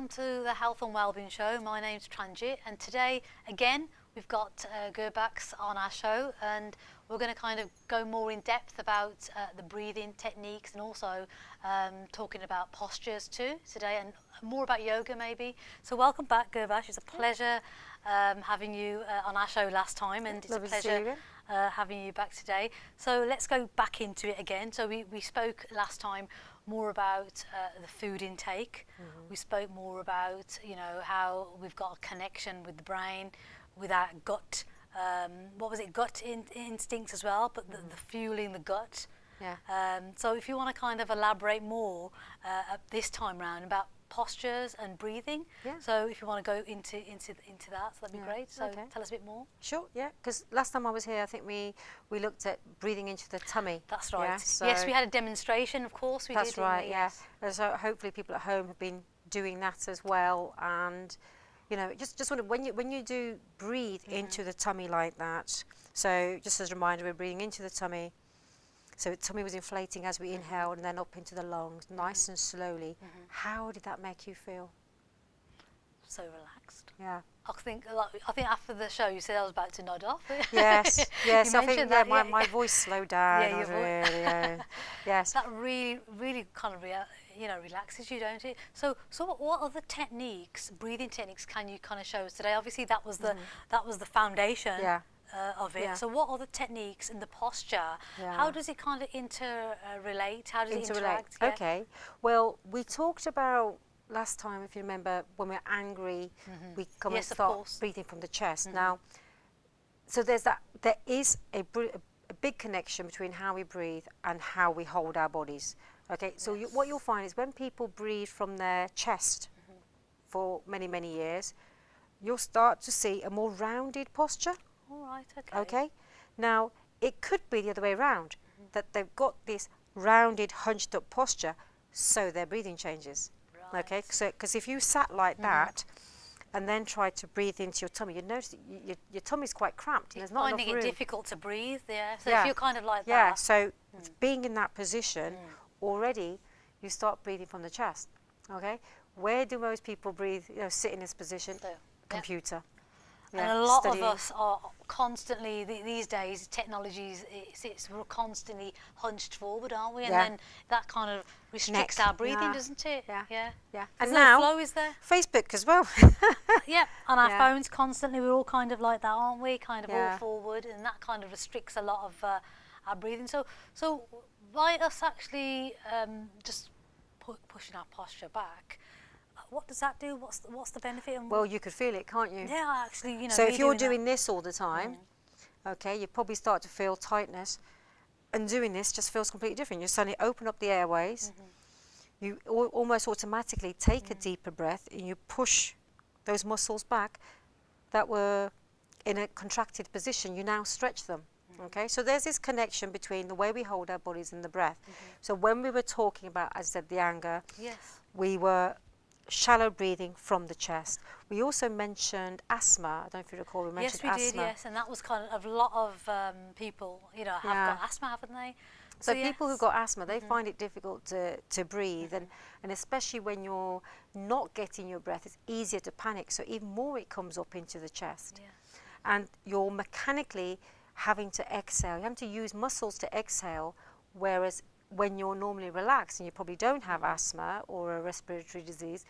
welcome to the Health and Wellbeing Show. My name's Tranjit, and today again we've got Gurbaks on our show, and we're going to kind of go more in depth about the breathing techniques, and also talking about postures too today, and more about yoga maybe. So welcome back, Gurbaks. It's a pleasure having you on our show last time, and it's Lovely a pleasure having you back today. So let's go back into it again. So we spoke last time more about the food intake. We spoke more about, you know, how we've got a connection with the brain, with our gut, what was it, gut instincts as well, but the fueling the gut. Yeah. So if you want to kind of elaborate more this time round about postures and breathing, so if you want to go into that, so that'd be great. So tell us a bit more. Sure, yeah, because last time I was here, I think we looked at breathing into the tummy. That's right. Yeah, so yes, we had a demonstration, of course. We that's did, right, we? yeah. Yes. And so hopefully people at home have been doing that as well. And, you know, just wonder, when you do breathe into the tummy like that, so just as a reminder, we're breathing into the tummy. So the tummy was inflating as we inhaled, and then up into the lungs, nice and slowly. How did that make you feel? So relaxed. Yeah. I think after the show you said I was about to nod off. Yes, yes. You I think mentioned that, my voice slowed down. Yeah, I was your voice. really, yes. That really kind of relaxes you, don't it? So what other techniques, breathing techniques, can you kind of show us today? Obviously that was the foundation. Yeah. Of it. Yeah. So what other techniques in the posture, how does it kind of interrelate? How does it interact? Yeah. Okay. Well, we talked about last time, if you remember, when we're angry, we come and start breathing from the chest. Now, so there is a big connection between how we breathe and how we hold our bodies. Okay, so what you'll find is when people breathe from their chest for many years, you'll start to see a more rounded posture. All right, okay. Okay, now it could be the other way around, that they've got this rounded, hunched up posture, so their breathing changes. Right. Okay, so because if you sat like that and then tried to breathe into your tummy, you'd notice that your tummy's quite cramped. And there's not enough room. Finding it difficult to breathe, So if you're kind of like that. Yeah, so being in that position, already you start breathing from the chest. Okay, where do most people breathe? You know, sit in this position. Computer. And a lot of us are constantly, these days, technologies, we're constantly hunched forward, aren't we? And then that kind of restricts our breathing, doesn't it? Yeah. And And now, flow is there. Facebook as well. Yeah, on our phones constantly, we're all kind of like that, aren't we? Kind of all forward, and that kind of restricts a lot of our breathing. So by us actually just pushing our posture back, what does that do? What's the benefit? Well, you could feel it, can't you? Yeah, actually, you know. So if you're doing this all the time, okay, you probably start to feel tightness, and doing this just feels completely different. You suddenly open up the airways, you almost automatically take a deeper breath, and you push those muscles back that were in a contracted position. You now stretch them. Okay, so there's this connection between the way we hold our bodies and the breath. So when we were talking about, as I said, the anger, we were shallow breathing from the chest. We also mentioned asthma. I don't know if you recall, we mentioned asthma. Yes, we did, yes, and that was kind of a lot of people, you know, have got asthma, haven't they? So people who've got asthma, they find it difficult to breathe, and especially when you're not getting your breath, it's easier to panic, so even more it comes up into the chest. And you're mechanically having to exhale. You have to use muscles to exhale, whereas when you're normally relaxed and you probably don't have asthma or a respiratory disease,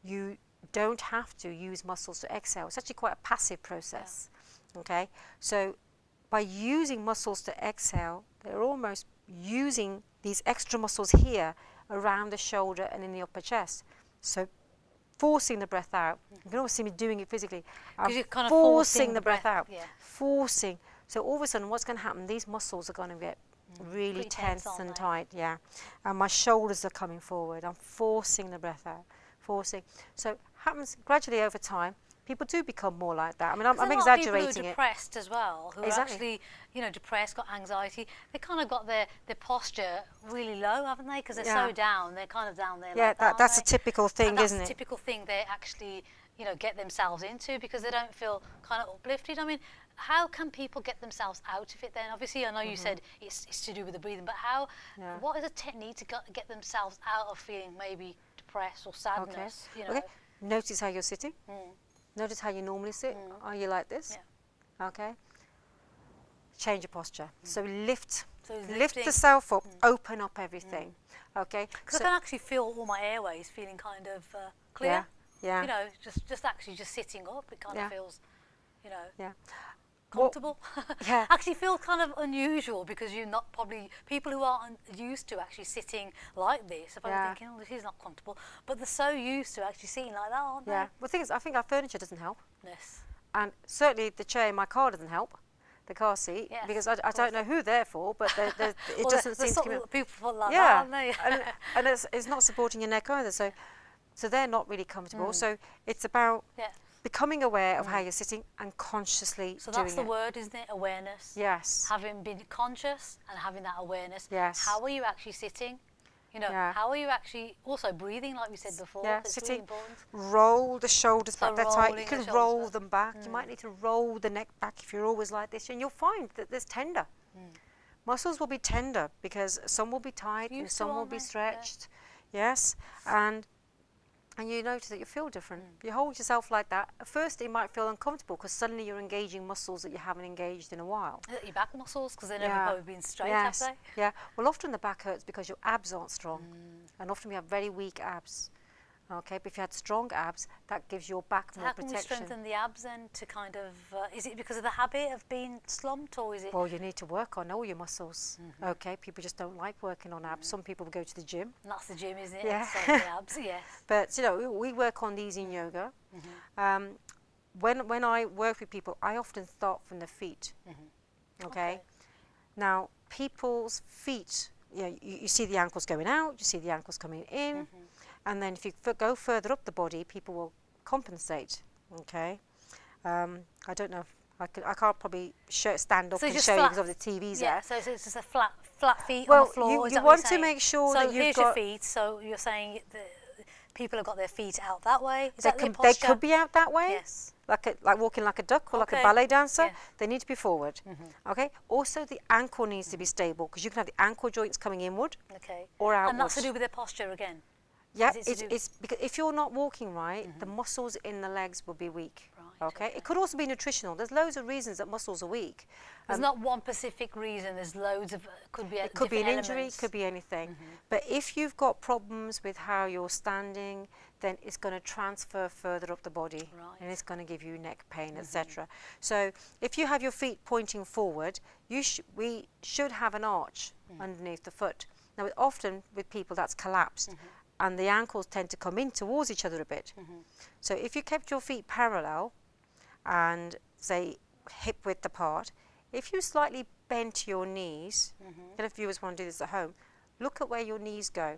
you don't have to use muscles to exhale. It's actually quite a passive process. Okay, so by using muscles to exhale, they're almost using these extra muscles here around the shoulder and in the upper chest. So forcing the breath out. You can always see me doing it physically. I'm kind of forcing the breath out. Yeah. Forcing. So all of a sudden what's going to happen, these muscles are going to get really tense and tight, and my shoulders are coming forward. I'm forcing the breath out, forcing. So happens gradually over time. People do become more like that. I mean, I'm exaggerating it. People who are depressed as well, who are actually, you know, depressed, got anxiety. They kind of got their posture really low, haven't they? Because they're so down. They're kind of down there. Yeah, like that's a typical thing, isn't it? That's a typical thing they actually, you know, get themselves into because they don't feel kind of uplifted. I mean, how can people get themselves out of it then? Obviously, I know you said it's to do with the breathing, but what is a technique to get themselves out of feeling maybe depressed or sadness? You know? notice how you're sitting. Notice how you normally sit. Are you like this? Yeah. Okay. Change your posture. So lift So lift the self up, open up everything. Okay. Because I can actually feel all my airways feeling kind of clear. Yeah. Yeah. You know, just sitting up, it kind of feels, you know, Yeah. comfortable. Yeah. Actually feels kind of unusual because you're not probably, people who aren't used to actually sitting like this are probably thinking, oh, this is not comfortable. But they're so used to actually sitting like that, aren't they? Yeah. Well, the thing is, I think our furniture doesn't help. Yes. And certainly the chair in my car doesn't help, the car seat, Yes, because I don't know who they're for, but it Well, doesn't there's seem to be. people like that, Yeah, aren't they? and it's not supporting your neck either, so they're not really comfortable. So it's about becoming aware of how you're sitting and consciously So doing that's the it. word, isn't it? Awareness. Yes. Having been conscious and having that awareness. Yes. How are you actually sitting? You know, how are you actually also breathing, like we said before? Yeah, It's sitting. really important. Roll the shoulders So back. They're tight. You rolling can the roll shoulders them back. You might need to roll the neck back if you're always like this, and you'll find that there's tender. Muscles will be tender because some will be tight and Used to, some will aren't be they? stretched. Yes, and you notice that you feel different. You hold yourself like that. At first, it might feel uncomfortable because suddenly you're engaging muscles that you haven't engaged in a while. Is it your back muscles? Because they've never probably been straight, Yes. have they? Yeah. Well, often the back hurts because your abs aren't strong, and often we have very weak abs. Okay, but if you had strong abs, that gives your back So more how can we protection. strengthen the abs then to kind of, is it because of the habit of being slumped, or is it? Well, you need to work on all your muscles. Okay, people just don't like working on abs. Some people go to the gym. And that's the gym, isn't it? Yeah. Exercise the abs, yes. But you know, we work on these in yoga. When I work with people, I often start from the feet. Okay. Now, people's feet, you see the ankles going out, you see the ankles coming in, and then if you go further up the body, people will compensate. Okay. I don't know. I can't probably stand up So and just show you flat- because of the TV's Yeah, there. so it's just a flat feet Well, on the floor. Is you that what want you're to saying? make sure so that you've here's got. your feet. So you're saying that people have got their feet out that way. Is They that their could, they posture? could be out that way, Yes. like walking like a duck or like a Okay. ballet dancer. Yeah. They need to be forward. Okay. Also, the ankle needs to be stable because you can have the ankle joints coming inward Okay. or outwards. And that's to do with their posture again. Yeah, Is it to do- it's because if you're not walking right, the muscles in the legs will be weak. Right, okay. It could also be nutritional. There's loads of reasons that muscles are weak. There's not one specific reason. There's loads of could be. It could be an different injury, elements. could be anything. But if you've got problems with how you're standing, then it's going to transfer further up the body, Right. and it's going to give you neck pain, etc. So if you have your feet pointing forward, we should have an arch underneath the foot. Now, often with people that's collapsed, and the ankles tend to come in towards each other a bit. So if you kept your feet parallel and say hip width apart, if you slightly bent your knees, and if viewers want to do this at home, look at where your knees go.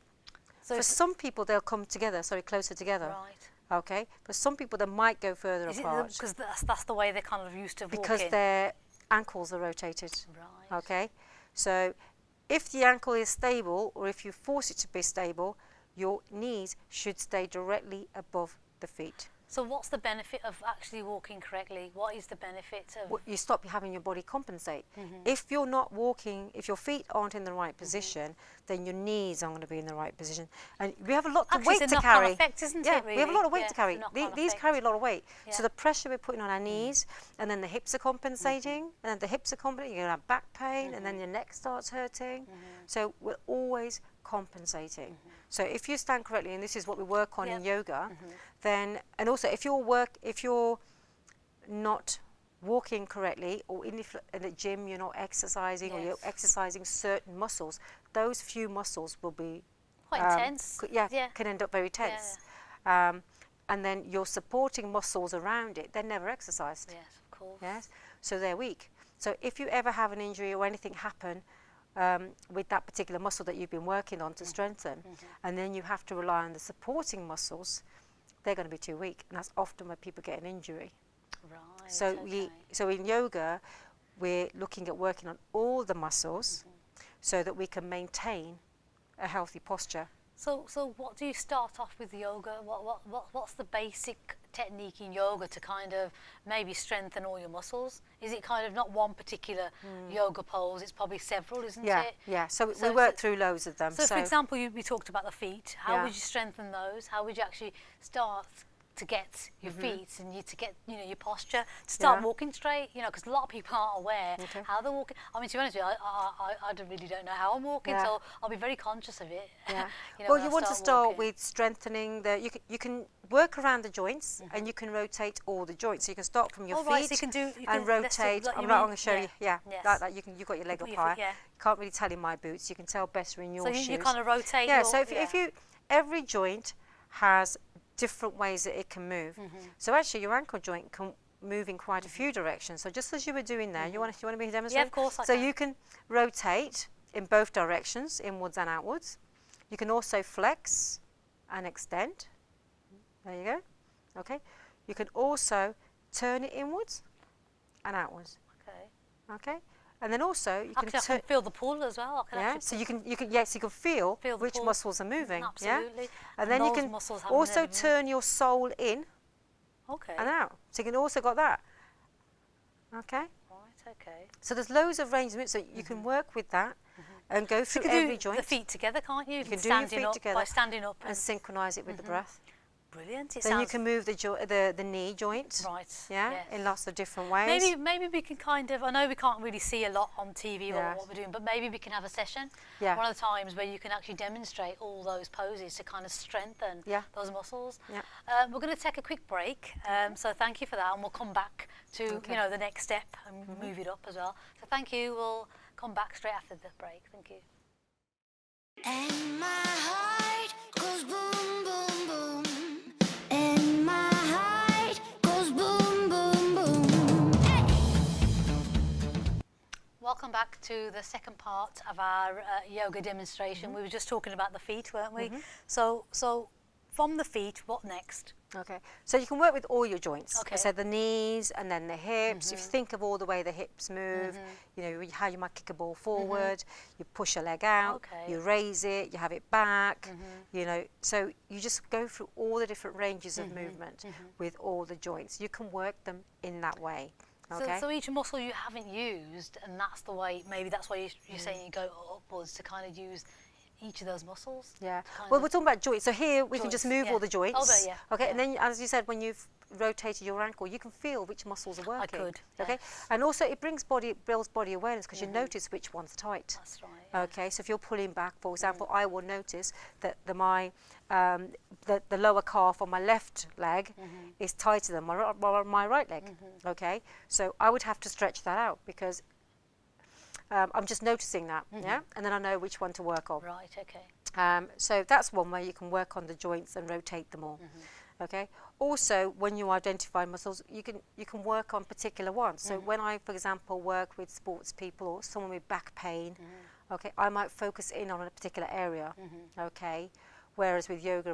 So For some people, they'll come together, closer together. right. Okay. For some people, they might go further Is it apart because that's the way they're kind of used to because walking? their ankles are rotated. Right. Okay. So if the ankle is stable, or if you force it to be stable, your knees should stay directly above the feet. So what's the benefit of actually walking correctly? What is the benefit of? You stop having your body compensate. If you're not walking, if your feet aren't in the right position, then your knees aren't going to be in the right position. And we have a lot of Actually, weight it's a to knock-on carry. effect, isn't Yeah, it, really? we have a lot of weight Yeah, to carry. it's a knock-on These effect. carry a lot of weight. Yeah. So the pressure we're putting on our knees, and then the hips are compensating, and then the hips are compensating, you're going to have back pain, and then your neck starts hurting. So we're always compensating. So if you stand correctly, and this is what we work on in yoga, then, and also if you're not walking correctly, or in the gym you're not exercising, or you're exercising certain muscles, those few muscles will be Quite intense. can end up very tense. And then your supporting muscles around it, they're never exercised. Yes, of course. Yes, so they're weak. So if you ever have an injury or anything happen with that particular muscle that you've been working on to strengthen, and then you have to rely on the supporting muscles, they're going to be too weak, and that's often where people get an injury. Right. So so in yoga, we're looking at working on all the muscles so that we can maintain a healthy posture. So what do you start off with yoga? What's the basic technique in yoga to kind of maybe strengthen all your muscles? Is it kind of not one particular yoga pose? It's probably several, isn't it? Yeah. So we work through loads of them. So for example, we talked about the feet. How would you strengthen those? How would you actually start to get your feet and you to get, you know, your posture to start walking straight, you know, because a lot of people aren't aware how they're walking. I mean, to be honest with you, I really don't know how I'm walking, so I'll be very conscious of it. Yeah. You know, Well, you want to start with strengthening the. You can work around the joints and you can rotate all the joints. So you can start from your feet right, so you can do, and rotate. like I'm not going to show you. Yeah, yes. you've got your leg up Put high. Yeah. You can't really tell in my boots. You can tell better in your shoes. So you kind of rotate. Yeah. So if you every joint has different ways that it can move. So actually your ankle joint can move in quite a few directions. So just as you were doing there, you want me to demonstrate? Yeah, of course I can. So you can rotate in both directions, inwards and outwards. You can also flex and extend. There you go. Okay. You can also turn it inwards and outwards. Okay. Okay. And then also you I can feel the pull as well. So you can feel which muscles are moving. Absolutely. Yeah. And then you can also turn your sole in. Okay. And out. So you can also got that. Okay. Right. Okay. So there's loads of range of movement. So you can work with that and go through every joint. The feet together, can't you? You can do your feet together by standing up and synchronise it with the breath. Brilliant. Then you can move the knee joint. Right. Yeah. Yes. In lots of different ways. Maybe we can kind of. I know we can't really see a lot on TV or what we're doing, but maybe we can have a session. Yeah. One of the times where you can actually demonstrate all those poses to kind of strengthen those muscles. Yeah. We're going to take a quick break. So thank you for that, and we'll come back to you know the next step and move it up as well. So thank you. We'll come back straight after the break. Thank you. And my heart goes boom, boom, boom. And my heart goes boom, boom, boom. Hey! Welcome back to the second part of our yoga demonstration. We were just talking about the feet, weren't we? So from the feet, what next? Okay, so you can work with all your joints. Okay. So the knees and then the hips. If you think of all the way the hips move, you know how you might kick a ball forward, you push a leg out, you raise it, you have it back, you know. So you just go through all the different ranges of movement with all the joints. You can work them in that way. Okay. So each muscle you haven't used, and that's the way, maybe that's why you're saying you go upwards to kind of use each of those muscles? Yeah. Well, we're talking about joints. So here we can just move all the joints. Oh, yeah. Okay. And then, as you said, when you've rotated your ankle, you can feel which muscles are working. I could. Okay. Yes. And also it builds body awareness because you notice which one's tight. That's right. Yeah. Okay. So if you're pulling back, for example, I will notice that the lower calf on my left leg is tighter than my right leg. Okay. So I would have to stretch that out because I'm just noticing that, and then I know which one to work on. Right, okay. So that's one way you can work on the joints and rotate them all. Okay. Also, when you identify muscles, you can work on particular ones. So when I, for example, work with sports people or someone with back pain, okay, I might focus in on a particular area. Okay. Whereas with yoga,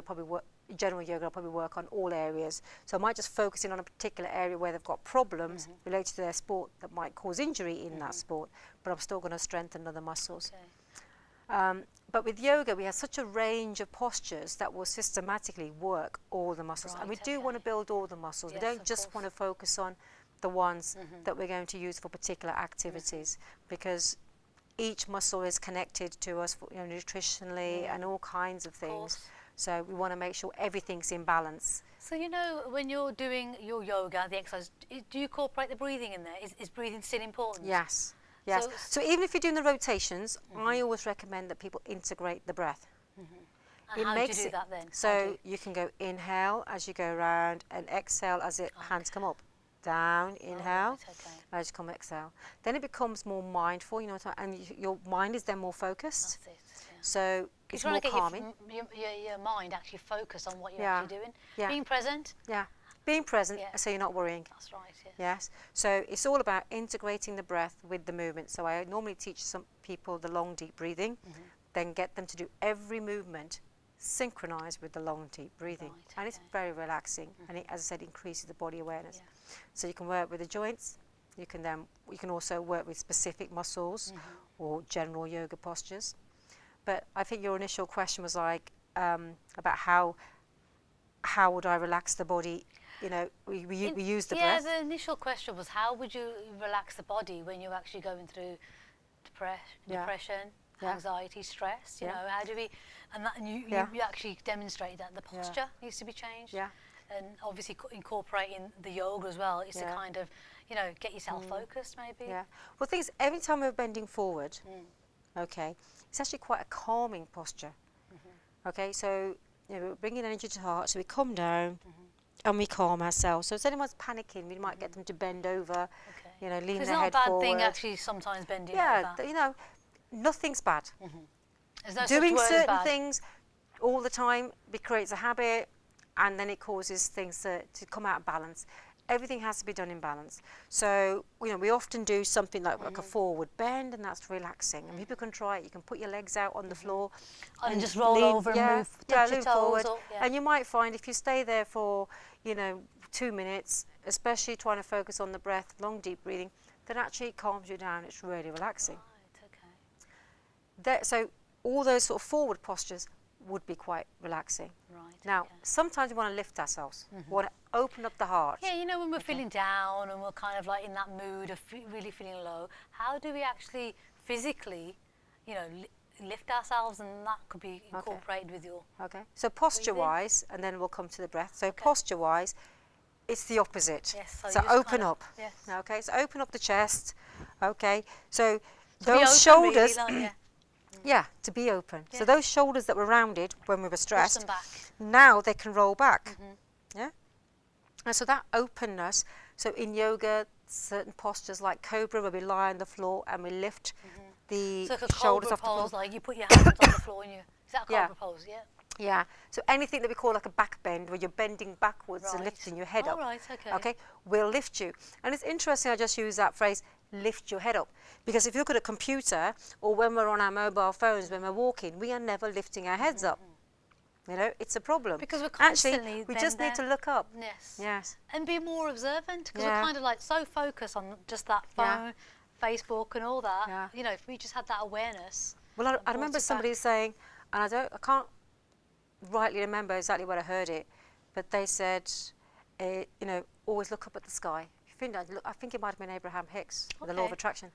general yoga, I'll probably work on all areas. So I might just focus in on a particular area where they've got problems related to their sport that might cause injury in that sport, but I'm still going to strengthen other muscles. Okay. But with yoga, we have such a range of postures that will systematically work all the muscles. Right, and we do want to build all the muscles. Yes, we don't just want to focus on the ones that we're going to use for particular activities because each muscle is connected to us, nutritionally and all kinds of things. So we want to make sure everything's in balance. So you know, when you're doing your yoga, the exercise, do you incorporate the breathing in there? Is breathing still important? Yes. Yes. So even if you're doing the rotations, I always recommend that people integrate the breath. And how do you do that then? So you can go inhale as you go around and exhale as hands come up. Down, inhale, as you come exhale. Then it becomes more mindful, and your mind is then more focused. That's it. Yeah. So it's more calming. Your mind actually focus on what you're actually doing. Yeah. Being present. Yeah. Being present, so you're not worrying. That's right. Yes. Yes. So it's all about integrating the breath with the movement. So I normally teach some people the long, deep breathing, then get them to do every movement synchronized with the long, deep breathing. Right, and it's very relaxing, and it, as I said, increases the body awareness. Yeah. So you can work with the joints. You can also work with specific muscles or general yoga postures. But I think your initial question was like about how would I relax the body? We use the breath. Yeah, the initial question was how would you relax the body when you're actually going through depression, anxiety, stress? You know, how do we? And you actually demonstrate that the posture needs to be changed. Yeah. and obviously incorporating the yoga as well is to kind of, you know, get yourself focused maybe. Yeah. Well, the thing is, every time we're bending forward, okay, it's actually quite a calming posture. Okay, so you know, we're bringing energy to the heart, so we come down and we calm ourselves. So if anyone's panicking, we might get them to bend over, you know, lean It's their not a head bad forward. thing actually sometimes bending Yeah, over. you know, nothing's bad. There's no such Doing word as certain bad. things all the time, it creates a habit, and then it causes things to come out of balance. Everything has to be done in balance. So, you know, we often do something like a forward bend, and that's relaxing. And people can try it. You can put your legs out on the floor And just roll lean, over and move, touch your lean toes forward. up, And you might find if you stay there for, you know, 2 minutes, especially trying to focus on the breath, long deep breathing, then actually it calms you down. It's really relaxing. Right, okay. So all those sort of forward postures would be quite relaxing. Right. Now, okay. sometimes we want to lift ourselves. We want to open up the heart. Yeah, you know, when we're feeling down and we're kind of like in that mood of really feeling low, how do we actually physically, you know, lift ourselves? And that could be incorporated with your... Okay. So posture-wise, and then we'll come to the breath. So posture-wise, it's the opposite. Yes, So you just open kind of- up. Yes. Okay. So open up the chest. Okay. So To be those open, really, shoulders. like, yeah. Yeah, to be open. Yeah. So those shoulders that were rounded when we were Push stressed, them back. now they can roll back. Yeah. And so that openness. So in yoga, certain postures like cobra, where we lie on the floor and we lift the So like a shoulders cobra off the floor. pose, like you put your hands on the floor and you... Is that a Yeah. cobra pose? Yeah. Yeah. So anything that we call like a back bend, where you're bending backwards and Right. lifting your head Oh, up. right, okay. Okay. Will lift you. And it's interesting. I just use that phrase, lift your head up, because if you look at a computer or when we're on our mobile phones, when we're walking, we are never lifting our heads up. You know, it's a problem. Because we're Actually, constantly we just need to there. look up. Yes. Yes. And be more observant, because Yeah. we're kind of like so focused on just that phone, Facebook and all that. Yeah. You know, if we just had that awareness. Well, and I brought remember it somebody back. saying, and I can't rightly remember exactly where I heard it, but they said, you know, always look up at the sky. If you think that, I think it might have been Abraham Hicks, with the law of Okay. attraction.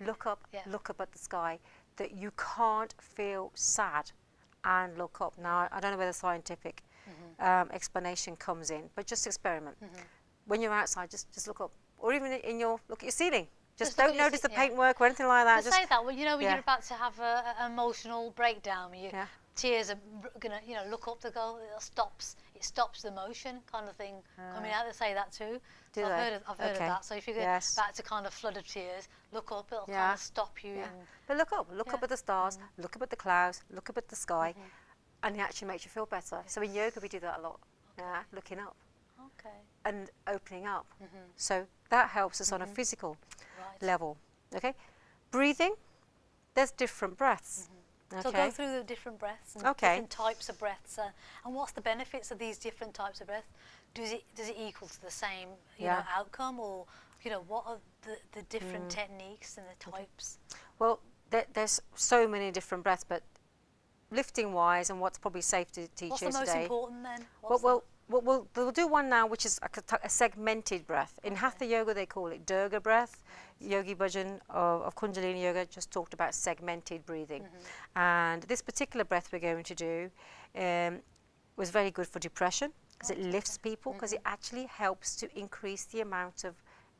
Look up, Yeah. look up at the sky. That you can't feel sad and look up. Now, I don't know where the scientific explanation comes in, but just experiment. When you're outside, just look up, or even look at your ceiling. Just look don't at your notice the yeah. paintwork or anything like that. To Just say that, well, you know, when yeah. you're about to have an emotional breakdown, when your Yeah. tears are gonna, you know, look up to go, it stops the emotion, kind of thing coming out. They say that too. Do So they? I've heard of Okay. that. So if you're Yes. about to kind of flood of tears, look up. It'll Yeah. kind of stop you. Yeah. And But look up Yeah. at the stars, look up at the clouds, look up at the sky, and it actually makes you feel better. So in yoga we do that a lot, looking up okay, and opening up. So that helps us on a physical right. level. Okay, breathing. There's different breaths. So go through the different breaths and Okay. different types of breaths, and what's the benefits of these different types of breath? Does it equal to the same you know outcome, or you know what are the different techniques and the types? Well, there's so many different breaths, but lifting wise, and what's probably safe to teach What's you the most today. important then? We'll do one now, which is a segmented breath. In Hatha Yoga, they call it Durga breath. Yogi Bhajan of Kundalini Yoga just talked about segmented breathing. And this particular breath we're going to do was very good for depression, because it lifts people, because it actually helps to increase the amount of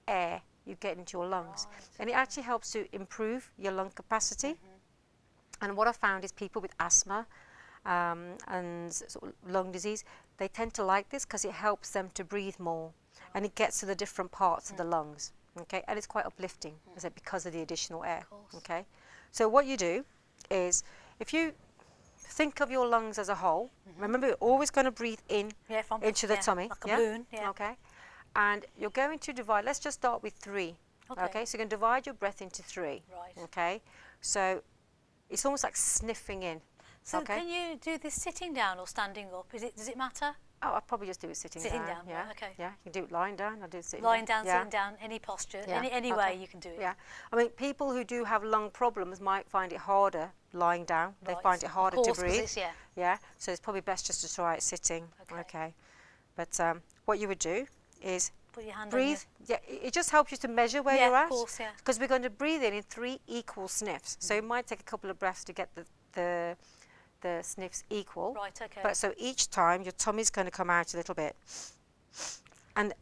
air you get into your lungs. And it actually helps to improve your lung capacity. And what I found is people with asthma and sort of lung disease, they tend to like this because it helps them to breathe more, and it gets to the different parts of the lungs. Okay, and it's quite uplifting, I said, because of the additional air. Okay, so what you do is, if you think of your lungs as a whole, remember you're always going to breathe in into the tummy, like a balloon. Yeah. Okay, and you're going to divide. Let's just start with 3. Okay, so you're going to divide your breath into 3. Right. Okay, so it's almost like sniffing in. So Okay. can you do this sitting down or standing up? Does it matter? Oh, I'll probably just do it sitting Sitting down. down, Yeah. right, okay. Yeah. You can do it lying down. I'll do it sitting Lying down. down, sitting down, any posture, Yeah, any okay. way you can do it. Yeah. I mean, people who do have lung problems might find it harder lying down. They Right. find it harder Of to course, 'cause breathe. it's- yeah. Yeah. So it's probably best just to try it sitting. Okay. But what you would do is Put your hand breathe. Yeah. It just helps you to measure where Yeah, you're of at. course, yeah. Because we're going to breathe in 3 equal sniffs. So it might take a couple of breaths to get the sniffs equal. Right, okay. But so each time your tummy's going to come out a little bit. And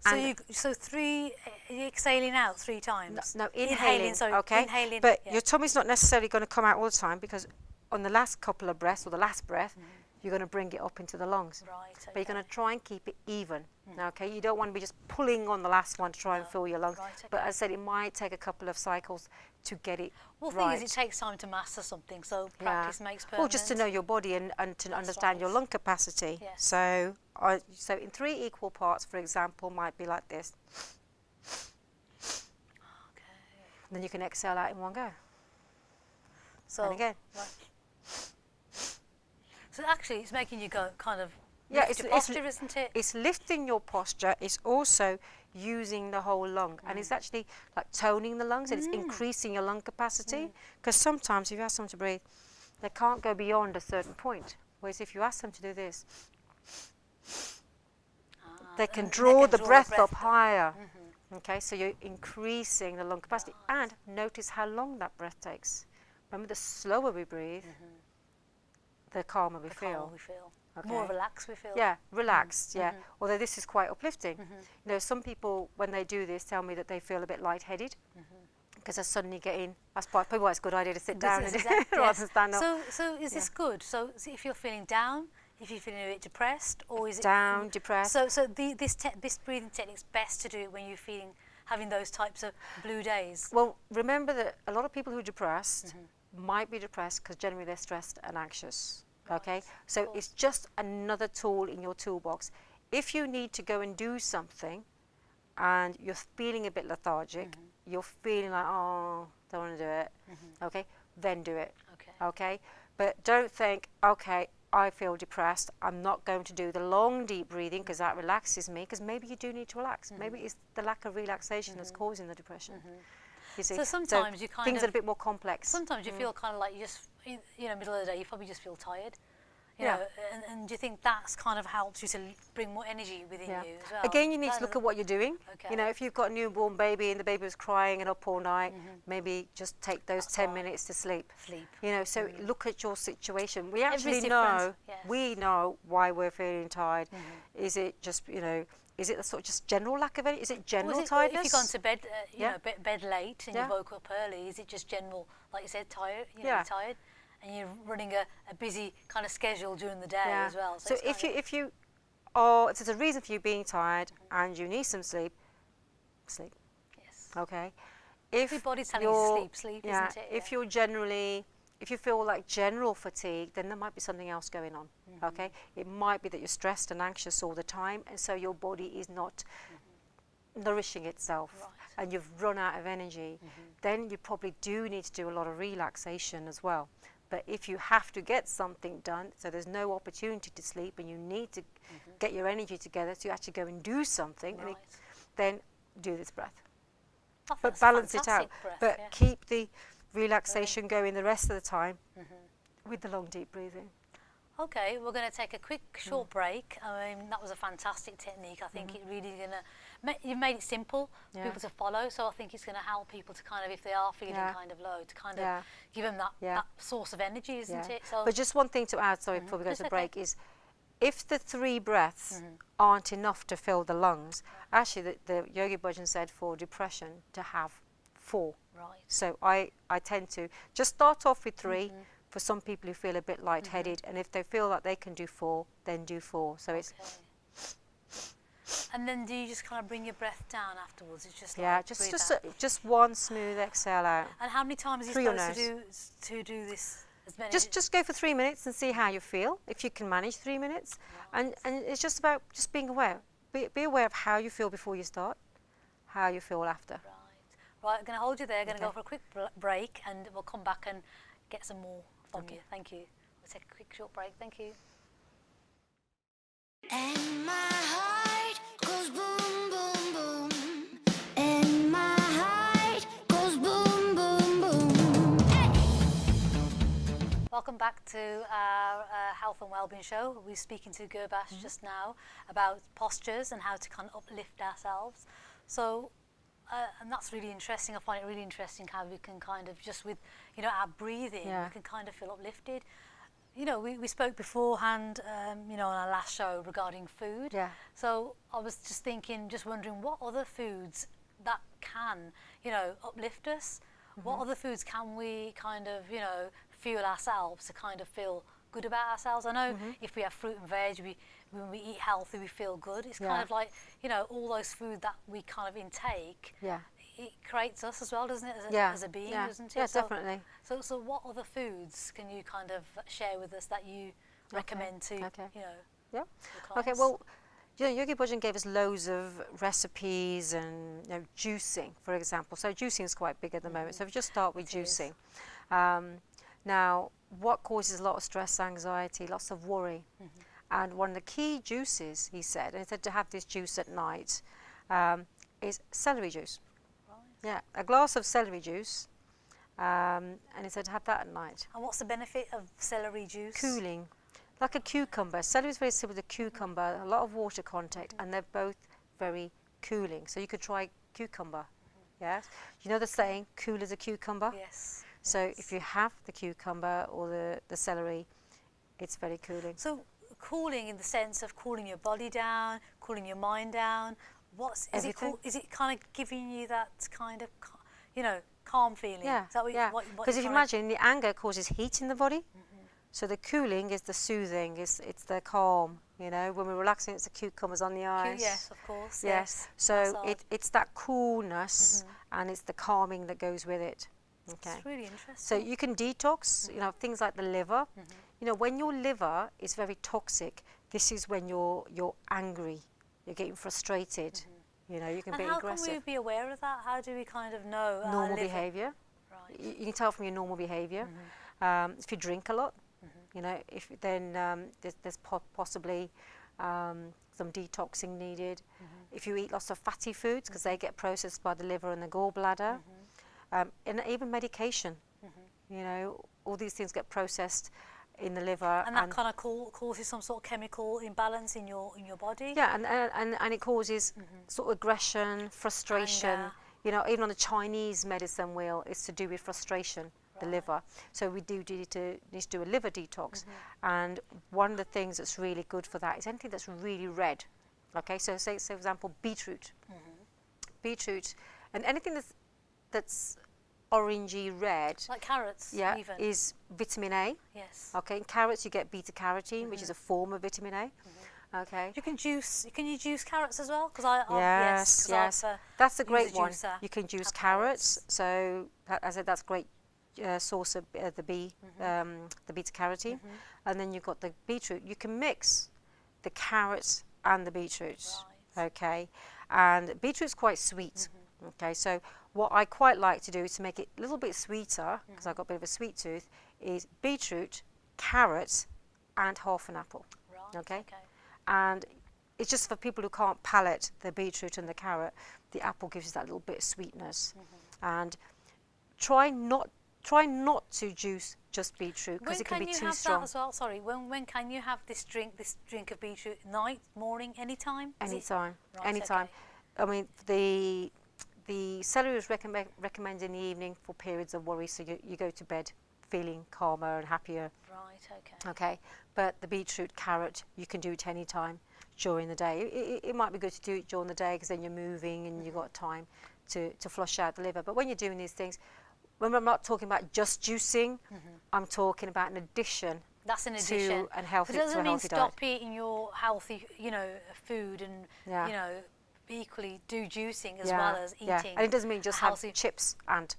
So three, you're exhaling out 3 times. no, inhaling, sorry, okay? inhaling. But yeah. your tummy's not necessarily going to come out all the time, because on the last couple of breaths, or the last breath, you're going to bring it up into the lungs. Right. Okay. But you're going to try and keep it even. Okay, you don't want to be just pulling on the last one to try and fill your lungs. Right, But okay. as I said, it might take a couple of cycles to get it Well, the right. thing is, it takes time to master something, so practice makes permanent. Well, just to know your body and to understand your right. lung capacity. Yes. So, so in 3 equal parts, for example, might be like this. Okay. And then you can exhale out in one go. So, And again. Right. So actually, it's making you go kind of Yeah, lift your posture, isn't it? It's lifting your posture. It's also using the whole lung, and it's actually like toning the lungs, and it's increasing your lung capacity. Because sometimes if you ask them to breathe, they can't go beyond a certain point. Whereas if you ask them to do this, they can draw the breath up higher. Okay, so you're increasing the lung capacity, and notice how long that breath takes. Remember, the slower we breathe, the calmer we feel. Okay. More relaxed we feel. Yeah, relaxed, yeah. Although this is quite uplifting. You know, some people, when they do this, tell me that they feel a bit lightheaded because they're suddenly getting, that's probably why it's a good idea to sit down and rather than stand up. So is this good? So if you're feeling down, if you're feeling a bit depressed, or is it down, depressed? So this breathing technique's best to do it when you're having those types of blue days. Well, remember that a lot of people who are depressed might be depressed because generally they're stressed and anxious. Okay, so it's just another tool in your toolbox. If you need to go and do something and you're feeling a bit lethargic, you're feeling like, oh, don't want to do it, okay, then do it. Okay, but don't think, okay, I feel depressed, I'm not going to do the long deep breathing because that relaxes me, because maybe you do need to relax. Maybe it's the lack of relaxation that's causing the depression. You see? So sometimes you kind things of are a bit more complex. Sometimes you feel kind of like you just, middle of the day, you probably just feel tired. You know, and do you think that's kind of helps you to bring more energy within you as well? Again, you need to look at what you're doing. Okay. You know, if you've got a newborn baby and the baby was crying and up all night, maybe just take those 10 minutes to sleep. You know, so look at your situation. We actually know, we know why we're feeling tired. Is it just, you know, is it a sort of just general lack of energy? Is it general tiredness? If you've gone to bed, bed late and you woke up early, is it just general, like you said, tired? You're tired, and you're running a busy kind of schedule during the day as well. So if there's a reason for you being tired and you need some sleep, sleep. Yes. Okay. If your body's telling you to sleep, isn't it? If you feel like general fatigue, then there might be something else going on. Okay. It might be that you're stressed and anxious all the time, and so your body is not nourishing itself, and you've run out of energy. Then you probably do need to do a lot of relaxation as well. But if you have to get something done, so there's no opportunity to sleep, and you need to get your energy together to actually go and do something, then do this breath. But balance it out. But keep the relaxation going the rest of the time with the long deep breathing. Okay, we're going to take a quick short break. I mean, that was a fantastic technique. I think it really you've made it simple for people to follow, so I think it's going to help people to kind of, if they are feeling kind of low, to kind of give them that source of energy, isn't it? So but just one thing to add, sorry, before we go to the break, is if the 3 breaths aren't enough to fill the lungs, actually the Yogi Bhajan said for depression to have 4. Right. So I tend to just start off with 3 for some people who feel a bit lightheaded, and if they feel like they can do 4, then do 4. So it's and then do you just kind of bring your breath down afterwards? It's just just one smooth exhale out. And how many times are you supposed to do this? As many just go for 3 minutes and see how you feel, if you can manage 3 minutes. And it's just about just being aware. Be aware of how you feel before you start, how you feel after. Right, I'm going to hold you there. I'm going to go for a quick break, and we'll come back and get some more from you. Thank you. We'll take a quick short break. Thank you. And my heart goes boom, boom, boom. And my heart goes boom, boom, boom. Hey! Welcome back to our Health and Wellbeing Show. We were speaking to Gurbash just now about postures and how to kind of uplift ourselves. So, and that's really interesting. I find it really interesting how we can kind of just with, our breathing, we can kind of feel uplifted. you know, we spoke beforehand, you know, on our last show regarding food. Yeah. So I was just thinking, just wondering what other foods that can, you know, uplift us. What other foods can we kind of, you know, fuel ourselves to kind of feel good about ourselves? I know if we have fruit and veg, when we eat healthy, we feel good. It's kind of like, you know, all those food that we kind of intake. Yeah. It creates us as well, doesn't it, as a being, doesn't it? Yeah, So, definitely. So what other foods can you kind of share with us that you recommend to, you know, Yeah. your Okay, clients? well, you know, Yogi Bhajan gave us loads of recipes and, you know, juicing, for example. So juicing is quite big at the moment. So if we just start with It is. juicing. Now, what causes a lot of stress, anxiety, lots of worry? And one of the key juices, he said, and he said to have this juice at night, is celery juice. Right. Yeah, a glass of celery juice, and he said have that at night. And what's the benefit of celery juice? Cooling, like a cucumber. Celery is very similar to cucumber, a lot of water contact, and they're both very cooling. So you could try cucumber. Yes, you know the saying, cool as a cucumber. Yes. So yes. if you have the cucumber or the celery, it's very cooling. So cooling in the sense of cooling your body down, cooling your mind down. Is it kind of giving you that kind of, you know, calm feeling? Yeah, Is that what yeah. what Because if you you're imagine, the anger causes heat in the body. So the cooling is the soothing, it's the calm. You know, when we're relaxing, it's the cucumbers on the eyes. Yes, of course. Yes. So Massage. it's that coolness and it's the calming that goes with it. Okay. It's really interesting. So you can detox, you know, things like the liver. You know, when your liver is very toxic, this is when you're angry, you're getting frustrated. You know, you can be and how aggressive. can we be aware of that? How do we kind of know our Normal liver? behaviour. Right. You can tell from your normal behaviour. If you drink a lot, you know, then there's possibly some detoxing needed. If you eat lots of fatty foods, because they get processed by the liver and the gallbladder, and even medication, you know, all these things get processed in the liver. And that kind of causes some sort of chemical imbalance in your body. Yeah, and it causes sort of aggression, frustration. Anger. You know, even on the Chinese medicine wheel, it's to do with frustration, the liver. So we need to do a liver detox. And one of the things that's really good for that is anything that's really red. Okay, so say for example, beetroot. Beetroot, and anything that's orangey red. Like carrots, Yeah, even. is vitamin A. Yes. Okay, in carrots you get beta carotene, which is a form of vitamin A. Okay. Can you juice carrots as well? Because Yes, yes. That's a great one. juicer. You can juice Have carrots. So I said that's a great source of the beta carotene. And then you've got the beetroot. You can mix the carrots and the beetroots. Right. Okay. And beetroot's quite sweet. Okay. So what I quite like to do is to make it a little bit sweeter, because I've got a bit of a sweet tooth, is beetroot, carrot, and half an apple. Right. Okay. And it's just for people who can't palate the beetroot and the carrot, the apple gives you that little bit of sweetness. And try not to juice just beetroot, because it can be too When can you have strong. that as well? Sorry, when can you have this drink of beetroot? Night, morning, anytime? Anytime, Right, anytime. okay. I mean, the celery is recommended in the evening for periods of worry, so you go to bed feeling calmer and happier. Right, okay. Okay, but the beetroot, carrot, you can do it any time during the day. It might be good to do it during the day, because then you're moving and you've got time to flush out the liver. But when you're doing these things, when I'm not talking about just juicing, I'm talking about an addition. That's an addition. To a healthy, But it doesn't mean healthy stop diet. eating your healthy, you know, food and, Yeah. you know, equally do juicing as well as eating. Yeah, and it doesn't mean just a have healthy, chips and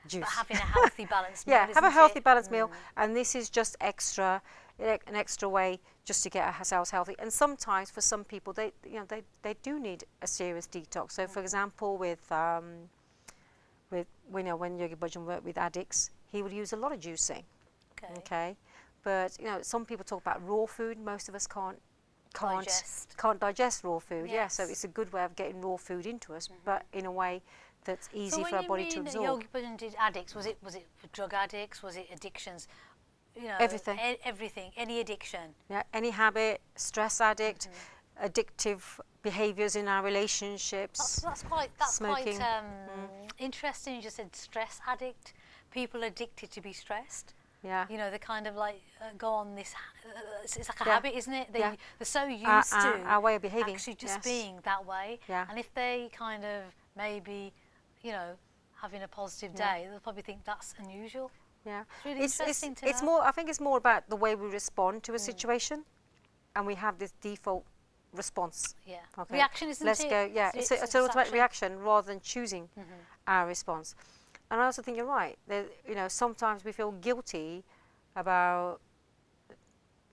juice. but having a healthy balanced meal. Yeah, have a isn't healthy it? balanced meal, and this is just an extra way just to get ourselves healthy. And sometimes for some people, they do need a serious detox. So for example, when Yogi Bhajan worked with addicts, he would use a lot of juicing. Okay, but you know, some people talk about raw food. Most of us can't digest raw food. Yeah, so Yes. it's a good way of getting raw food into us, but in a way that's easy So for our body to when absorb. you mean Yogi Bhajan did addicts, was it for drug addicts? Was it addictions? You know, Everything. Everything, any addiction. Yeah, any habit, stress addict, addictive behaviours in our relationships. That's quite Smoking. interesting. You just said stress addict. People addicted to be stressed. Yeah. You know, they kind of like go on this. It's like a Yeah. habit, isn't it? Yeah. They're so used to Our way of behaving. actually just Yes. being that way. Yeah. And if they kind of maybe, you know, having a positive Yeah. day, they'll probably think that's unusual. Yeah. It's really interesting to it's know. more. I think it's more about the way we respond to a situation, and we have this default response. Yeah. Okay. Reaction, isn't Let's it? go. Yeah. It's an automatic action. reaction rather than choosing our response. And I also think you're right. You know, sometimes we feel guilty about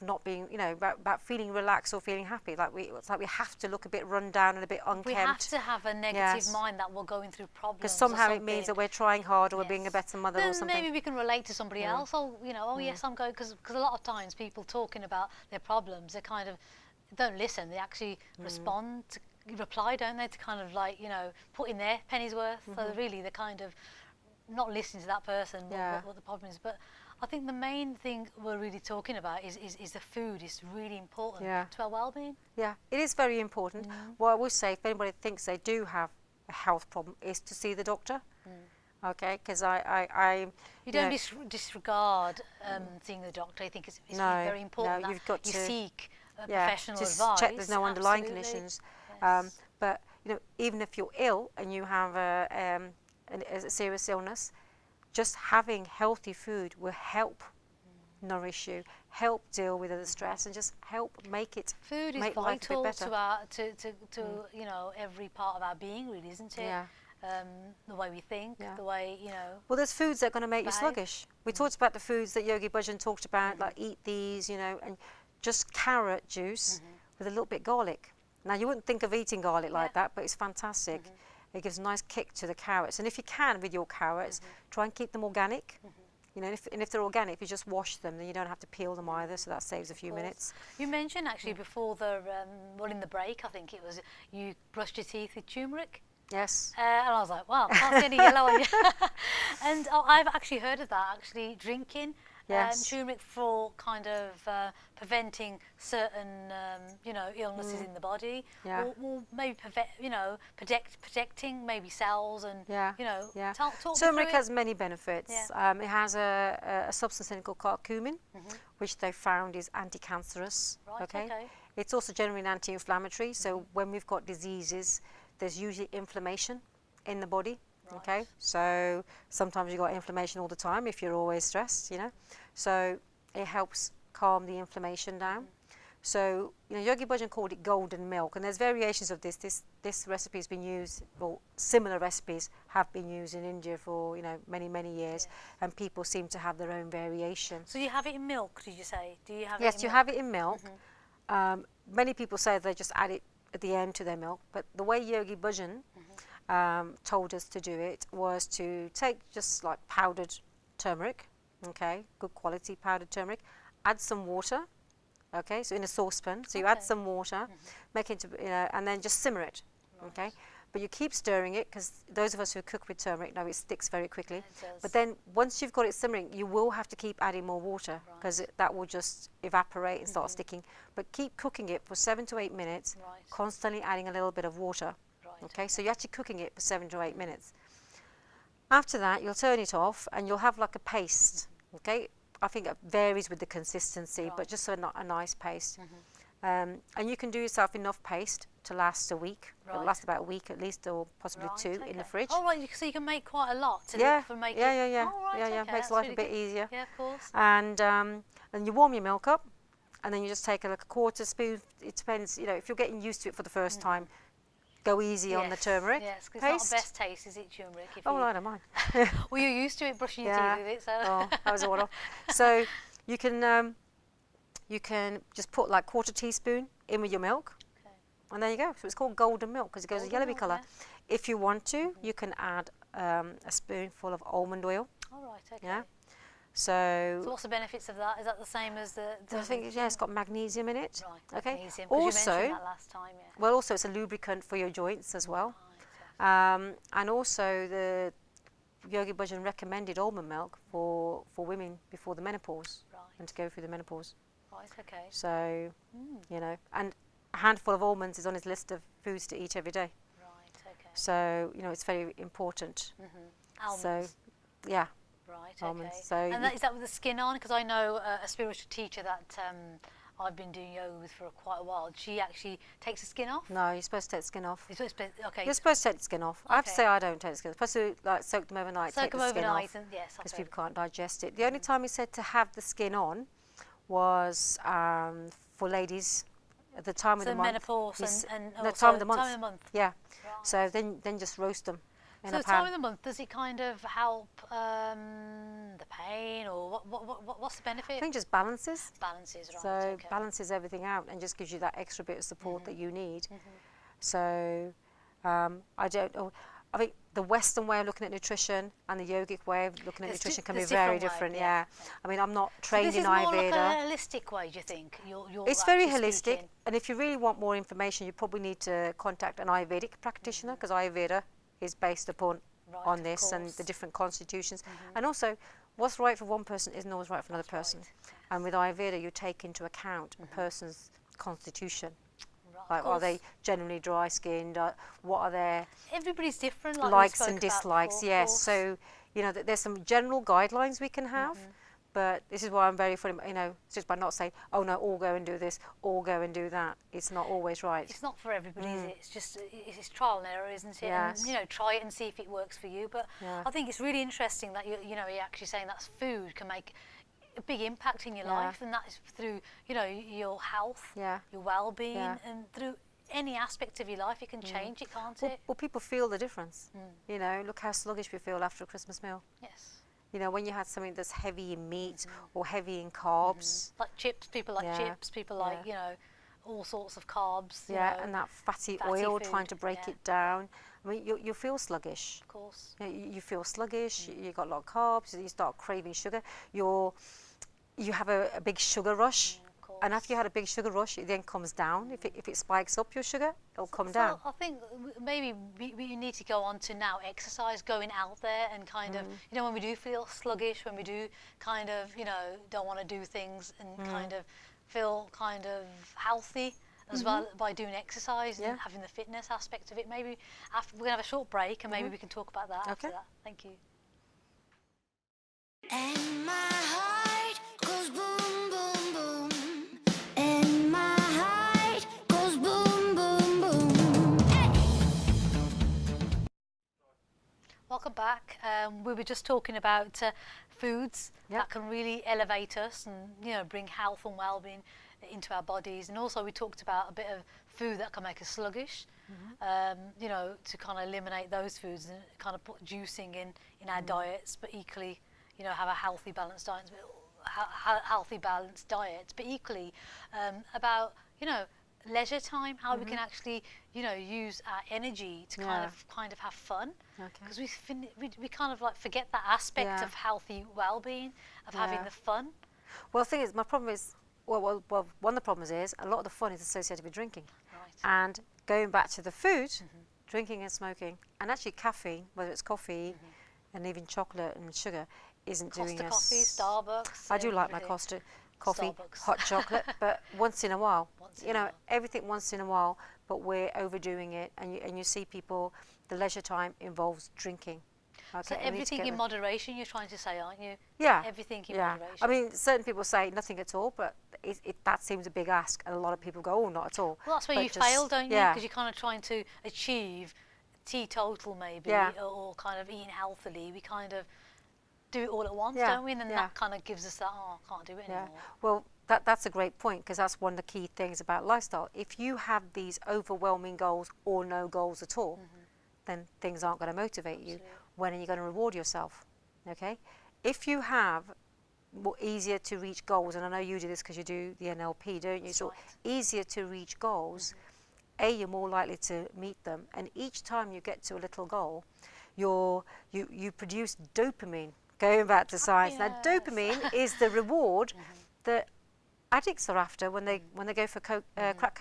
not being, you know, about feeling relaxed or feeling happy. It's like we have to look a bit run down and a bit unkempt. We have to have a negative mind that we're going through problems. Because somehow it means that we're trying hard or we're being a better mother then or something. Maybe we can relate to somebody else. Oh, you know, yes, I'm going, because a lot of times people talking about their problems, they kind of don't listen. They actually respond, reply, don't they, to kind of like, you know, put in their penny's worth. So really they're kind of not listening to that person, what the problem is. But I think the main thing we're really talking about is the food is really important to our well-being. Yeah, it is very important. What I would say, if anybody thinks they do have a health problem, is to see the doctor. Okay, because you don't disregard seeing the doctor. I think it's very important you've got you to seek professional just advice. check there's no underlying Absolutely. conditions. Yes. But you know, even if you're ill and you have a serious illness, just having healthy food will help nourish you, help deal with the stress, and just help make it. Food is make life a bit vital better. to our you know, every part of our being, really, isn't it? Yeah. The way we think, Yeah. the way, you know. Well, there's foods that are going to make you behave. sluggish. We talked about the foods that Yogi Bhajan talked about, like eat these, you know, and just carrot juice with a little bit garlic. Now, you wouldn't think of eating garlic like that, but it's fantastic. It gives a nice kick to the carrots. And if you can, with your carrots, try and keep them organic. You know, and if they're organic, if you just wash them, then you don't have to peel them either, so that saves a few minutes. You mentioned actually before in the break, I think it was, you brushed your teeth with turmeric. Yes. And I was like, wow, can't see any yellow on you. And I've actually heard of that, actually drinking turmeric for kind of preventing certain, you know, illnesses in the body, or maybe you know, protecting maybe cells and you know. Talk Turmeric me through has many benefits. It has a substance in it called curcumin, which they found is anti-cancerous. Okay. It's also generally anti-inflammatory. So when we've got diseases, there's usually inflammation in the body. Okay, so sometimes you've got inflammation all the time if you're always stressed, you know. So it helps calm the inflammation down. So, you know, Yogi Bhajan called it golden milk, and there's variations of this. This recipe has been used, or similar recipes have been used in India for, you know, many years, and people seem to have their own variation. So you have it in milk, did you say? Do you have it Yes, in you milk? have it in milk. Many people say they just add it at the end to their milk, but the way Yogi Bhajan told us to do it was to take just like powdered turmeric, okay, good quality powdered turmeric, add some water, okay, so in a saucepan, so you add some water, make it, you know, and then just simmer it, okay, but you keep stirring it, because those of us who cook with turmeric know it sticks very quickly. It does. But then once you've got it simmering, you will have to keep adding more water, because that will just evaporate and start sticking. But keep cooking it for 7 to 8 minutes, constantly adding a little bit of water. Okay, so you're actually cooking it for 7 to 8 minutes. After that, you'll turn it off and you'll have like a paste. Okay, I think it varies with the consistency, but just a nice paste. And you can do yourself enough paste to last a week. It'll last about a week at least, or possibly 2 in the fridge. Oh, right, so you can make quite a lot for making. Yeah. Oh, right, okay, Makes that's life really a bit good. easier. Yeah, of course. And you warm your milk up, and then you just take like a quarter spoon. It depends, you know, if you're getting used to it for the first time, go easy on the turmeric Yes, because paste. it's not the best taste, is it, turmeric? Oh, I don't mind. Well, you're used to it, brushing your teeth with it, so. Oh, that was a one-off. So you can just put like quarter teaspoon in with your milk, and there you go. So it's called golden milk because it goes a yellowy colour. If you want to, you can add a spoonful of almond oil. All right, okay. Yeah. So what's the benefits of that? Is that the same as the I think it's got magnesium in it. Right, Okay. magnesium, 'cause you Also, mentioned that last time, well, also it's a lubricant for your joints as well. And also the Yogi Bhajan recommended almond milk for women before the menopause and to go through the menopause. Right, okay. So, you know, and a handful of almonds is on his list of foods to eat every day. Right, okay. So, you know, it's very important. Almonds. So, yeah. Right. almonds. Okay. So And is that with the skin on? Because I know a spiritual teacher that I've been doing yoga with for quite a while. She actually takes the skin off. no, you're supposed to take the skin off. You're supposed to, okay. You're supposed to take the skin off. I have to Okay. say I don't take the skin off. Supposed to like soak them overnight, Soak take them the skin overnight, off, and yes, because I've people heard. can't digest it. The only time he said to have the skin on was for ladies at the time of So the month. menopause He's- and no, also time of the month. Time of the month. Yeah. Right. So then just roast them in So a time pan. of the month, does it kind of help the pain, or what's the benefit? I think just balances. Balances, right? So Okay. balances everything out and just gives you that extra bit of support that you need. So I don't know. I think the Western way of looking at nutrition and the yogic way of looking at It's nutrition can be there's very different way, different. yeah. Yeah. I mean, I'm not So trained this in is more Ayurveda. like a holistic way, do you think? You're It's very actually holistic, speaking. and if you really want more information, you probably need to contact an Ayurvedic practitioner, because Ayurveda is based upon Right, on of this and course. the different constitutions, and also what's right for one person isn't always right for another person. Right, And with Ayurveda, you take into account a person's constitution. Right, of Like, are they course. generally dry skinned? What are their Everybody's different, like we likes spoke and about dislikes? before, of Yes. course. So, there's some general guidelines we can have. But this is why I'm very funny, just by not saying, oh no, all go and do this, all go and do that. It's not always right. It's not for everybody, is it? It's just it's trial and error, isn't it? Yes. And try it and see if it works for you. But Yeah. I think it's really interesting that you're actually saying that food can make a big impact in your Yeah. life, and that is through your health, Yeah. your well-being, Yeah. and through any aspect of your life, you can change it, can't it? Well, people feel the difference. Look how sluggish we feel after a Christmas meal. Yes. When you had something that's heavy in meat or heavy in carbs. Like chips, people like Yeah. chips, people like all sorts of carbs. you Yeah, know, and that fatty fatty oil food, trying to break yeah. it down. I mean, you feel sluggish. of course. You feel sluggish. You got a lot of carbs. You start craving sugar. You have a big sugar rush, Of course. and after you had a big sugar rush, it then comes down. If it spikes up your sugar, it'll come down. I think maybe we need to go on to now exercise, going out there and kind of, when we do feel sluggish, when we do kind of, don't want to do things and kind of feel kind of healthy as well by doing exercise Yeah. and having the fitness aspect of it. Maybe after we're going to have a short break and maybe we can talk about that after Okay. that. Thank you. And my heart goes boom, boom, boom. And my heart goes boom, boom, boom. Welcome back. We were just talking about foods Yep. that can really elevate us and bring health and well-being into our bodies, and also we talked about a bit of food that can make us sluggish. To kind of eliminate those foods and kind of put juicing in our diets, but equally, have a healthy, balanced diet. Healthy, balanced diet, but equally about leisure time, how we can actually use our energy to Yeah. kind of have fun, Okay. because we kind of like forget that aspect Yeah. of healthy well-being, of having Yeah. the fun. Well, the thing is, my problem is, well, one of the problems is a lot of the fun is associated with drinking. Right. And going back to the food, drinking and smoking, and actually caffeine, whether it's coffee and even chocolate and sugar, isn't doing Costa us. coffee, Starbucks. I do like my everything. Costa coffee, Starbucks. hot chocolate, but once in a while. Once in a while. Everything once in a while, but we're overdoing it, and you see people, the leisure time involves drinking. So Okay, and we need to everything get in the- moderation, you're trying to say, aren't you? Yeah. Everything in Yeah. moderation. I mean, certain people say nothing at all, but that seems a big ask, and a lot of people go, oh, not at all. Well, that's where But you just- fail, don't you? Yeah. Because you're kind of trying to achieve teetotal maybe, Yeah. or kind of eating healthily. We kind of do it all at once, Yeah, don't we? And then yeah. that kind of gives us that, I can't do it Yeah. anymore. Well, that's a great point, because that's one of the key things about lifestyle. If you have these overwhelming goals or no goals at all, then things aren't going to motivate you. Absolutely. When are you going to reward yourself? Okay? If you have more easier to reach goals, and I know you do this because you do the NLP, don't you? That's So right. easier to reach goals, you're more likely to meet them, and each time you get to a little goal, you produce dopamine. Going back to science, now Happiness. dopamine is the reward that addicts are after when they go for crack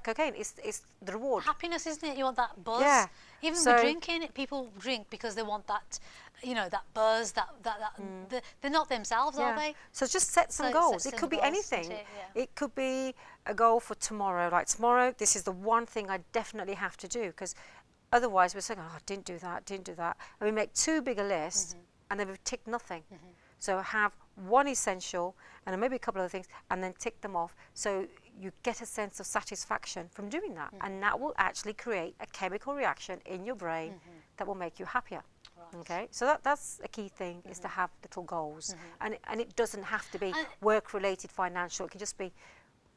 cocaine. It's the reward. Happiness, isn't it? You want that buzz. Yeah. Even So- with drinking, people drink because they want that, that buzz, they're not themselves, are they? So just set some So goals. set It some could be goals, anything. that's it, yeah. It could be a goal for tomorrow. Like tomorrow, this is the one thing I definitely have to do, because otherwise we're saying, oh, I didn't do that. And we make too big a list, and they've ticked nothing. So have one essential and then maybe a couple of other things, and then tick them off. So you get a sense of satisfaction from doing that, and that will actually create a chemical reaction in your brain that will make you happier. Right. Okay, so that's a key thing, is to have little goals, and it doesn't have to be work related, financial. It can just be,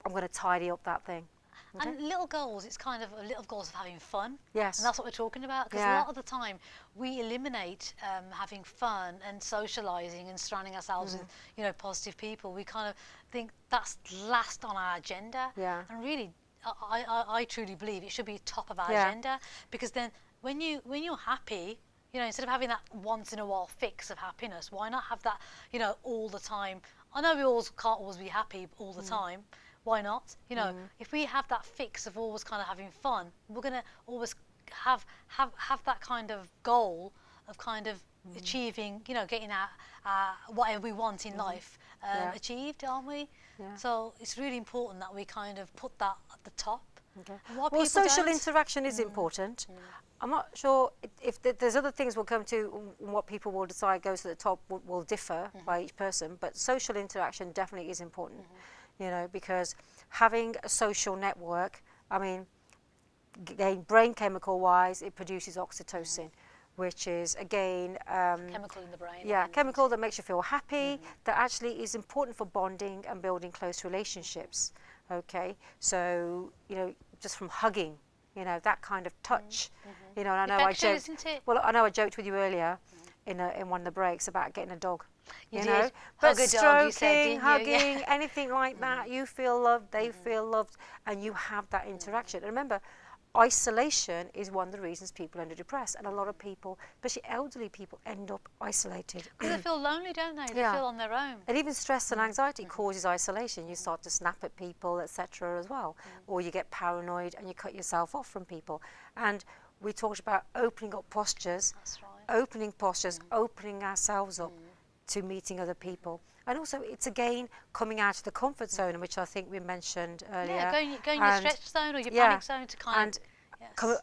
I'm going to tidy up that thing. Okay. And little goals, it's kind of a little goals of having fun. Yes. And that's what we're talking about. Because a lot of the time we eliminate having fun and socialising and surrounding ourselves with, you know, positive people. We kind of think that's last on our agenda. Yeah. And really, I truly believe it should be top of our agenda. Because then when you're happy, you know, instead of having that once in a while fix of happiness, why not have that, you know, all the time? I know we can't always be happy all the time. Why not? You know, if we have that fix of always kind of having fun, we're going to always have that kind of goal of kind of achieving, you know, getting our whatever we want in life achieved, aren't we? Yeah. So it's really important that we kind of put that at the top. Okay. And what Well, people social don't- interaction is important. I'm not sure if there's other things we'll come to, what people will decide goes to the top will differ by each person, but social interaction definitely is important, you know, because having a social network, I mean, again, brain chemical wise, it produces oxytocin, which is again chemical in the brain. yeah, chemical that makes you feel happy, that actually is important for bonding and building close relationships. Okay, so, you know, just from hugging, you know, that kind of touch, you know, and I know Affection, I joked, isn't it? well, I know I joked with you earlier in one of the breaks about getting a dog. You You did. know, Hug but a dog, you stroking, said, didn't you? hugging, Yeah. anything like that, you feel loved, they feel loved, and you have that interaction. And remember, isolation is one of the reasons people end up depressed, and a lot of people, especially elderly people, end up isolated. Because they feel lonely, don't they? They Yeah. feel on their own. And even stress and anxiety causes isolation. You start to snap at people, etc. as well. Or you get paranoid and you cut yourself off from people. And we talked about opening up postures, That's right. opening postures, opening ourselves up to meeting other people. And also it's again coming out of the comfort zone, which I think we mentioned earlier. Yeah, going your And- stretch zone or your yeah, panic zone to kind of... come,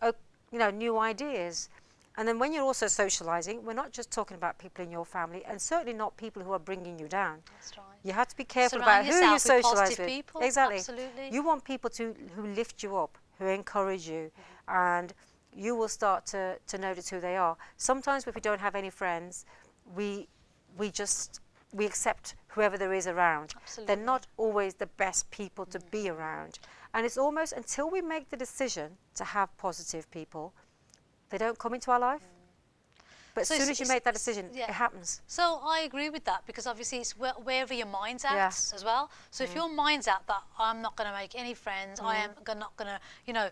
you know, new ideas. And then when you're also socialising, we're not just talking about people in your family, and certainly not people who are bringing you down. That's right. You have to be careful Surround about who you yourself with socialise positive with. people, Exactly. absolutely. You want people who lift you up, who encourage you, and you will start to notice who they are. Sometimes if we don't have any friends, we accept whoever there is around. Absolutely. They're not always the best people to be around. And it's almost until we make the decision to have positive people, they don't come into our life. But So as soon it's- as you it's- make that decision, yeah. it happens. So I agree with that, because obviously it's wherever your mind's at Yes. as well. So if your mind's at that, I'm not going to make any friends, I am not going to, you know,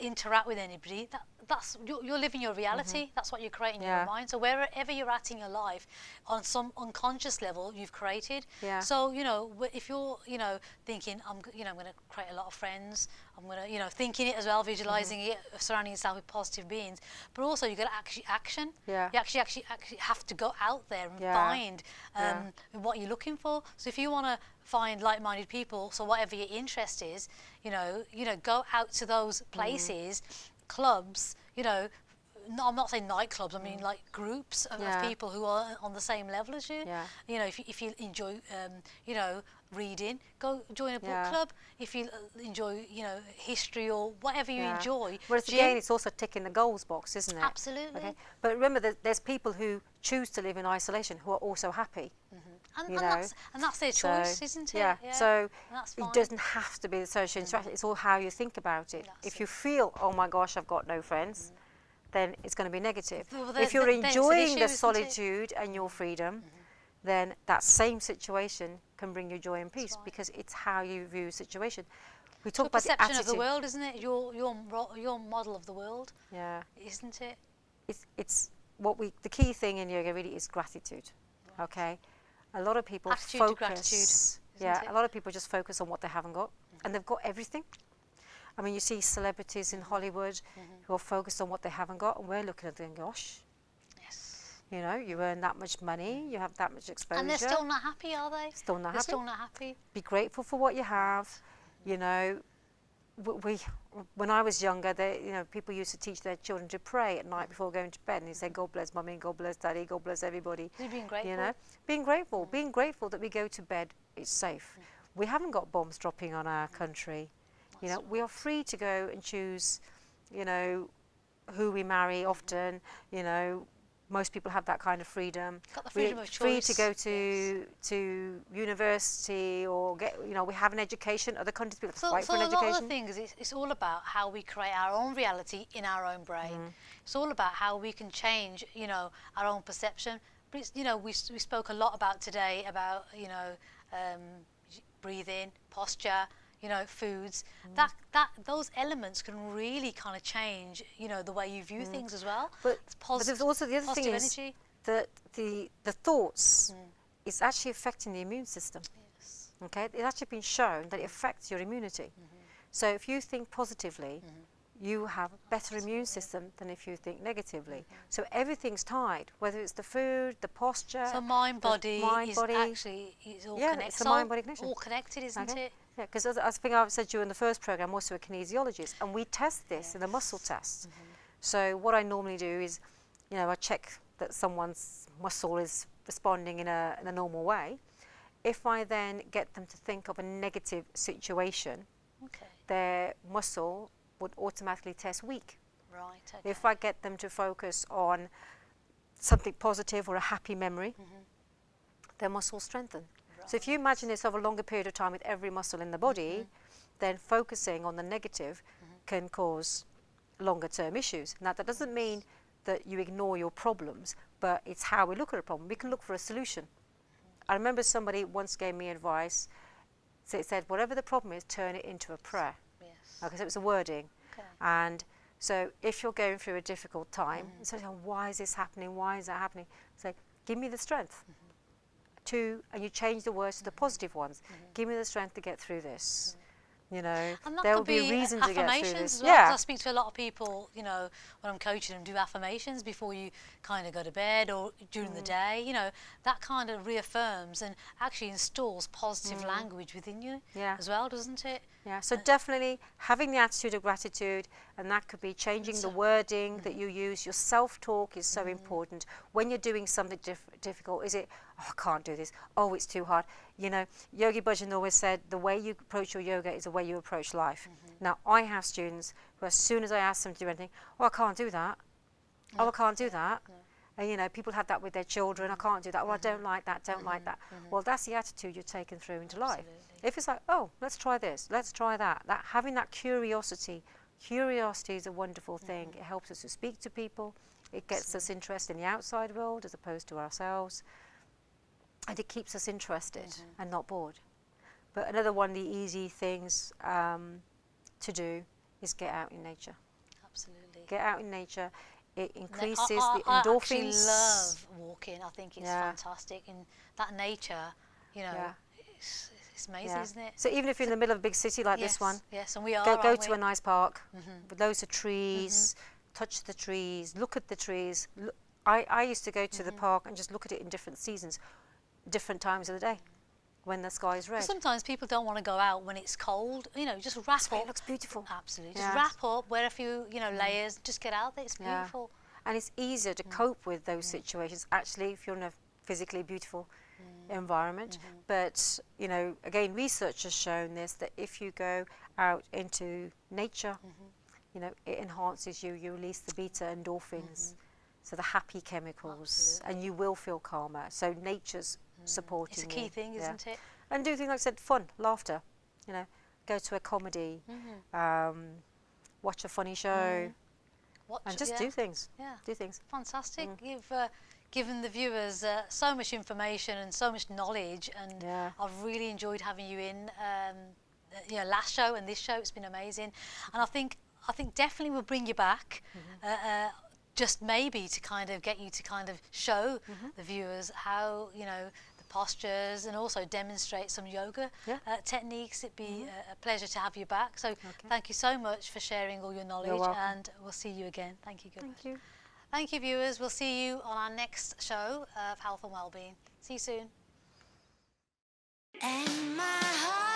interact with anybody, that's you're living your reality. That's what you're creating in Yeah. your mind. So wherever you're at in your life, on some unconscious level, you've created. Yeah. So, you know, if you're, you know, thinking, I'm going to create a lot of friends, I'm going to, you know, thinking it as well, visualizing it, surrounding yourself with positive beings, but also you've got to actually action. Yeah. You actually have to go out there and Yeah. find Yeah. what you're looking for. So if you want to find like-minded people, so whatever your interest is, you know, go out to those places, clubs, you know. No, I'm not saying nightclubs. I mean like groups of Yeah. people who are on the same level as you. Yeah. You know, if you enjoy, you know, reading, go join a book Yeah. club. If you enjoy, you know, history or whatever you Yeah. enjoy. Whereas gym- again, it's also ticking the goals box, isn't it? Absolutely. Okay. But remember that there's people who choose to live in isolation who are also happy. and, you and know. that's their So, choice, isn't it? Yeah. So that's it fine. doesn't have to be the social interaction. It's all how you think about it. That's If you feel, oh my gosh, I've got no friends, then it's going to be negative. Well, If you're then it's an enjoying issue, the isn't it? solitude and your freedom, then that same situation can bring you joy and peace, right. because it's how you view a situation. We Your talk about the perception attitude. of the world, isn't it? Your model of the world, Yeah. isn't it? It's the key thing in yoga really is gratitude. Okay, a lot of people Attitude to focus. gratitude, isn't Yeah, it? a lot of people just focus on what they haven't got, and they've got everything. I mean, you see celebrities in Hollywood who are focused on what they haven't got, and we're looking at them, gosh, Yes. you know, you earn that much money, you have that much exposure. And they're still not happy, are they? Still not They're happy. still not happy. Be grateful for what you have. You know, we when I was younger, people used to teach their children to pray at night before going to bed, and they say, "God bless mummy, God bless daddy, God bless everybody." You've been grateful. You know, being grateful that we go to bed, it's safe. We haven't got bombs dropping on our country. You know, we are free to go and choose, you know, who we marry often. You know, most people have that kind of freedom. Got the freedom of Free choice. to go to university or get, you know, we have an education. Other countries people have to fight for an a lot of education. the things, it's all about how we create our own reality in our own brain. It's all about how we can change, you know, our own perception. But it's, you know, we spoke a lot about today about, you know, breathing, posture, you know, foods. Those elements can really kind of change, you know, the way you view things as well. But there's also the other thing is energy. that the thoughts is actually affecting the immune system. Yes. Okay, it's actually been shown that it affects your immunity. So if you think positively, you have a better immune system than if you think negatively. So everything's tied, whether it's the food, the posture. So mind body is body. actually all connected. It's a mind body connection. All connected, isn't it? Yeah, because as I think I've said to you in the first program, I'm also a kinesiologist, and we test this in the muscle test. So what I normally do is, you know, I check that someone's muscle is responding in a normal way. If I then get them to think of a negative situation, their muscle would automatically test weak. Right. Okay. If I get them to focus on something positive or a happy memory, their muscles strengthen. So if you imagine this over a longer period of time with every muscle in the body, then focusing on the negative can cause longer term issues. Now that doesn't mean that you ignore your problems, but it's how we look at a problem. We can look for a solution. I remember somebody once gave me advice. So it said, whatever the problem is, turn it into a prayer. Yes. Okay, so it was a wording. Okay. And so if you're going through a difficult time, so why is this happening? Why is that happening? Say, give me the strength to, and you change the words to the positive ones. Give me the strength to get through this. You know, And that there will could be be a reason to get through affirmations this. as well. 'Cause Yeah. I speak to a lot of people, you know, when I'm coaching them, do affirmations before you kind of go to bed or during the day. You know, that kind of reaffirms and actually installs positive language within you as well, doesn't it? Yeah, so definitely having the attitude of gratitude, and that could be changing the wording that you use. Your self-talk is so important. When you're doing something difficult, is it, oh, I can't do this, oh, it's too hard. You know, Yogi Bhajan always said, the way you approach your yoga is the way you approach life. Now, I have students who as soon as I ask them to do anything, oh, I can't do that. Oh, I can't do that. And, you know, people have that with their children. I can't do that. Oh, I don't like that, don't like that. Well, that's the attitude you're taking through into life. If it's like, oh, let's try this, let's try that, having that curiosity is a wonderful thing. It helps us to speak to people. It gets us interested in the outside world as opposed to ourselves. And it keeps us interested and not bored. But another one of the easy things to do is get out in nature. Absolutely. Get out in nature. It increases the I endorphins. actually love walking. I think it's fantastic. In that nature, you know, it's amazing, isn't it? So even if you're in the middle of a big city like this one, yes, and we are. go to a nice park with loads of trees, touch the trees, look at the trees. I used to go to the park and just look at it in different seasons, different times of the day, when the sky is red. Sometimes people don't want to go out when it's cold. You know, just wrap up. It looks beautiful. Absolutely. Just wrap up, wear a few, you know, layers. Just get out there. It's beautiful. And it's easier to cope with those situations, actually, if you're in a physically beautiful environment. But, you know, again, research has shown this, that if you go out into nature, you know, it enhances you. You release the beta endorphins, so the happy chemicals, and you will feel calmer. So nature's supporting you. It's a key thing, isn't it? And do things like I said, fun, laughter. You know, go to a comedy, watch a funny show, and just do things. Yeah. Do things. Fantastic. You've given the viewers so much information and so much knowledge, and I've really enjoyed having you in. You know, last show and this show, it's been amazing. And I think definitely we'll bring you back. Just maybe to kind of get you to kind of show the viewers how, you know, the postures, and also demonstrate some yoga techniques. It'd be a pleasure to have you back. So thank you so much for sharing all your knowledge, and we'll see you again. Thank you. Thank you. Thank you, viewers. We'll see you on our next show of Health and Wellbeing. See you soon. And my heart